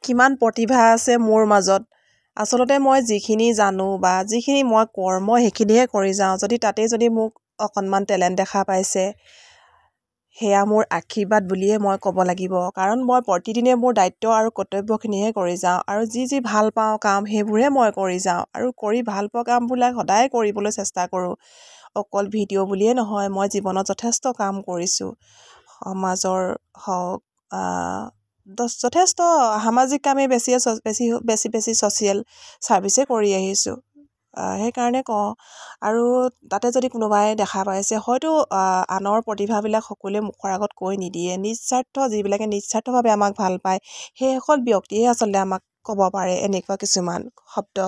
কিমান প্ৰতিভা আছে মোৰ মাজত। আচলতে মই যিখিনি জানো বা যিখিনি মই কৰ্ম সেইখিনিহে কৰি যাওঁ। যদি মোক অকণমান টেলেণ্ট দেখা পাইছে, সেয়া মোৰ আশীৰ্বাদ বুলিয়ে মই ক'ব লাগিব। কাৰণ মই প্ৰতিদিনে মোৰ দায়িত্ব আৰু কৰ্তব্যখিনিহে কৰি যাওঁ, আৰু যি ভাল পাওঁ কাম সেইবোৰহে মই কৰি যাওঁ, আৰু কৰি ভাল পোৱা কামবিলাক সদায় কৰিবলৈ চেষ্টা কৰোঁ। অকল ভিডিঅ' বুলিয়ে নহয়, মই জীৱনত যথেষ্ট কাম কৰিছোঁ। সমাজৰ হওক, যথেষ্ট সামাজিক কামেই বেছি ছ'চিয়েল ছাৰ্ভিচে কৰি আহিছোঁ। সেইকাৰণে কওঁ। আৰু তাতে যদি কোনোবাই দেখা পাইছে, হয়তো আনৰ প্ৰতিভাবিলাক সকলোৱে মুখৰ আগত কৈ নিদিয়ে। যিবিলাকে নিস্বাৰ্থভাৱে আমাক ভাল পায়, সেইসকল ব্যক্তিয়ে আচলতে আমাক ক'ব পাৰে এনেকুৱা কিছুমান শব্দ,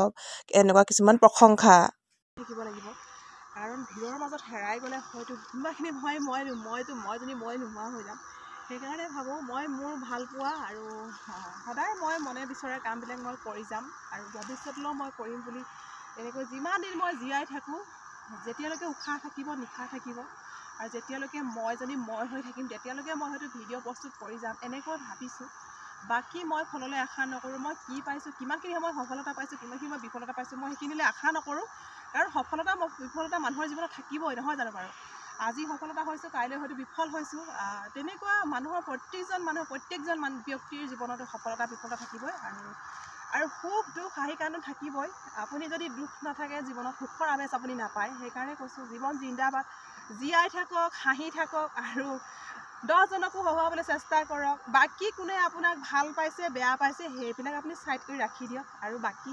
এনেকুৱা কিছুমান প্ৰশংসা থাকিব লাগিব। কাৰণ ভিৰৰ মাজত হেৰাই গ'লে হয়তো কোনোবাখিনি মই নোহোৱা হৈ যাম। সেইকাৰণে ভাবোঁ মই মোৰ ভাল পোৱা আৰু সদায় মই মনে বিচৰা কামবিলাক মই কৰি যাম, আৰু ভৱিষ্যতলৈও মই কৰিম বুলি এনেকৈ যিমান দিন মই জীয়াই থাকোঁ, যেতিয়ালৈকে উশাহ থাকিব নিশাহ থাকিব, আৰু যেতিয়ালৈকে মই হৈ থাকিম, তেতিয়ালৈকে মই হয়তো ভিডিঅ' প্ৰস্তুত কৰি যাম এনেকৈ ভাবিছোঁ। বাকী মই ফললৈ আশা নকৰোঁ। মই কি পাইছোঁ, কিমানখিনি মই সফলতা পাইছোঁ, কিমানখিনি মই বিফলতা পাইছোঁ, মই সেইখিনিলৈ আশা নকৰোঁ। কাৰণ বিফলতা মানুহৰ জীৱনত থাকিবই, নহয় জানো বাৰু? আজি সফলতা হৈছোঁ, কাইলৈ হয়তো বিফল হৈছোঁ। তেনেকুৱা প্ৰত্যেকজন ব্যক্তিৰ জীৱনতো সফলতা বিফলতা থাকিবই, আৰু সুখ দুখ হাঁহি কান্দোন থাকিবই। আপুনি যদি দুখ নাথাকে জীৱনত, সুখৰ আমেজ আপুনি নাপায়। সেইকাৰণে কৈছোঁ, জীৱন জিন্দাবাদ, জীয়াই থাকক, হাঁহি থাকক, আৰু 10জনকো হহুৱাবলৈ চেষ্টা কৰক। বাকী কোনে আপোনাক ভাল পাইছে বেয়া পাইছে সেইবিলাক আপুনি ছাইড কৰি ৰাখি দিয়ক, আৰু বাকী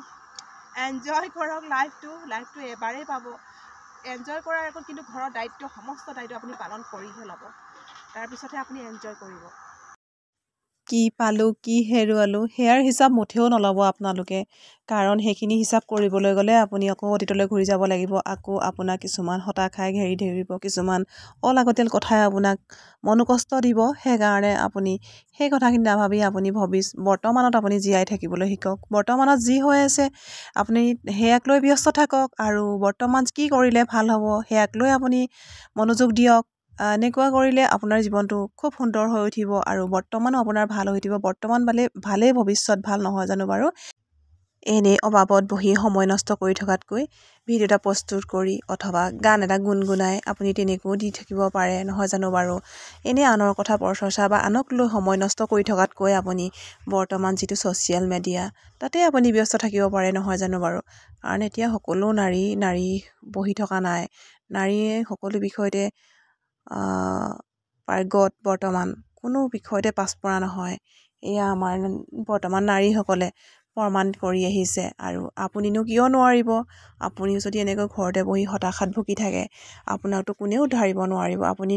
এনজয় কৰক। লাইফটো এবাৰেই পাব। এনজয় কৰাৰ আগত কিন্তু ঘৰৰ সমস্ত দায়িত্ব আপুনি পালন কৰিহে ল'ব। তাৰপিছতহে আপুনি এনজয় কৰিব। কি পালোঁ, কি হেৰুৱালোঁ, সেয়াৰ হিচাপ মুঠেও নল'ব আপোনালোকে। কাৰণ সেইখিনি হিচাপ কৰিবলৈ গ'লে আপুনি আকৌ অতীতলৈ ঘূৰি যাব লাগিব। আকৌ আপোনাক কিছুমান হতাশাই ঘেৰি ধৰিব, কিছুমান অলাগতিয়াল কথাই আপোনাক মনোকষ্ট দিব। সেইকাৰণে আপুনি সেই কথাখিনি নাভাবি আপুনি বৰ্তমানত আপুনি জীয়াই থাকিবলৈ শিকক। বৰ্তমানত যি হৈ আছে আপুনি সেয়াক লৈ ব্যস্ত থাকক, আৰু বৰ্তমান কি কৰিলে ভাল হ'ব সেয়াক লৈ আপুনি মনোযোগ দিয়ক। এনেকুৱা কৰিলে আপোনাৰ জীৱনটো খুব সুন্দৰ হৈ উঠিব, আৰু বৰ্তমানো আপোনাৰ ভাল হৈ উঠিব। বৰ্তমান ভালেই, ভৱিষ্যত ভাল, নহয় জানো বাৰু? এনেই অবাবত বহি সময় নষ্ট কৰি থকাতকৈ ভিডিঅ' এটা প্ৰস্তুত কৰি অথবা গান এটা গুণগুণাই আপুনি তেনেকৈও দি থাকিব পাৰে, নহয় জানো বাৰু? এনেই আনৰ কথা পৰচৰ্চা বা আনক লৈ সময় নষ্ট কৰি থকাতকৈ আপুনি বৰ্তমান যিটো ছ'চিয়েল মিডিয়া, তাতে আপুনি ব্যস্ত থাকিব পাৰে, নহয় জানো বাৰু? কাৰণ এতিয়া সকলো নাৰী বহি থকা নাই। নাৰীয়ে সকলো বিষয়তে পাৰ্গত। বৰ্তমান কোনো বিষয়তে পাছপৰা নহয়। এয়া আমাৰ বৰ্তমান নাৰীসকলে প্ৰমাণ কৰি আহিছে, আৰু আপুনিনো কিয় নোৱাৰিব? আপুনিও যদি এনেকৈ ঘৰতে বহি হতাশাত ভুগি থাকে, আপোনাকতো কোনেও উদ্ধাৰিব নোৱাৰিব। আপুনি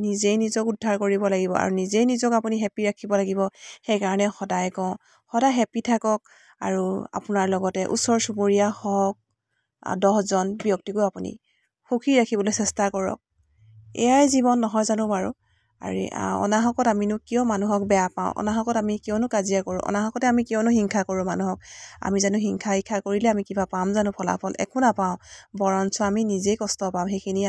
নিজেই উদ্ধাৰ কৰিব লাগিব, আৰু নিজক আপুনি হেপী ৰাখিব লাগিব। সেইকাৰণে সদায় কওঁ, সদায় হেপী থাকক, আৰু আপোনাৰ লগতে ওচৰ চুবুৰীয়া হওক 10জন ব্যক্তিকো আপুনি সুখী ৰাখিবলৈ চেষ্টা কৰক। এয়াই জীৱন, নহয় জানো বাৰু? আৰু অনাহকত আমিনো কিয় মানুহক বেয়া পাওঁ? অনাহকত আমি কিয়নো কাজিয়া কৰোঁ? অনাহকতে আমি কিয়নো হিংসা কৰোঁ মানুহক? আমি জানো হিংসা কৰিলে আমি কিবা পাম জানো ফলাফল? একো নাপাওঁ। বৰঞ্চ আমি নিজেই কষ্ট পাম। সেইখিনি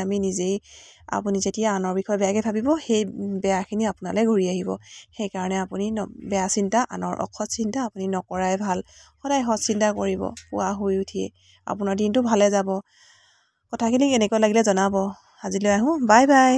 আপুনি যেতিয়া আনৰ বিষয়ে বেয়াকৈ ভাবিব, সেই বেয়াখিনি আপোনালৈ ঘূৰি আহিব। সেইকাৰণে আপুনি বেয়া চিন্তা, আনৰ অসৎ চিন্তা আপুনি নকৰাই ভাল। সদায় সৎ চিন্তা কৰিব। পুৱা শুই উঠিয়ে আপোনাৰ দিনটো ভালে যাব। কথাখিনি কেনেকুৱা লাগিলে জনাব। আজিলৈ আহোঁ। Bye bye.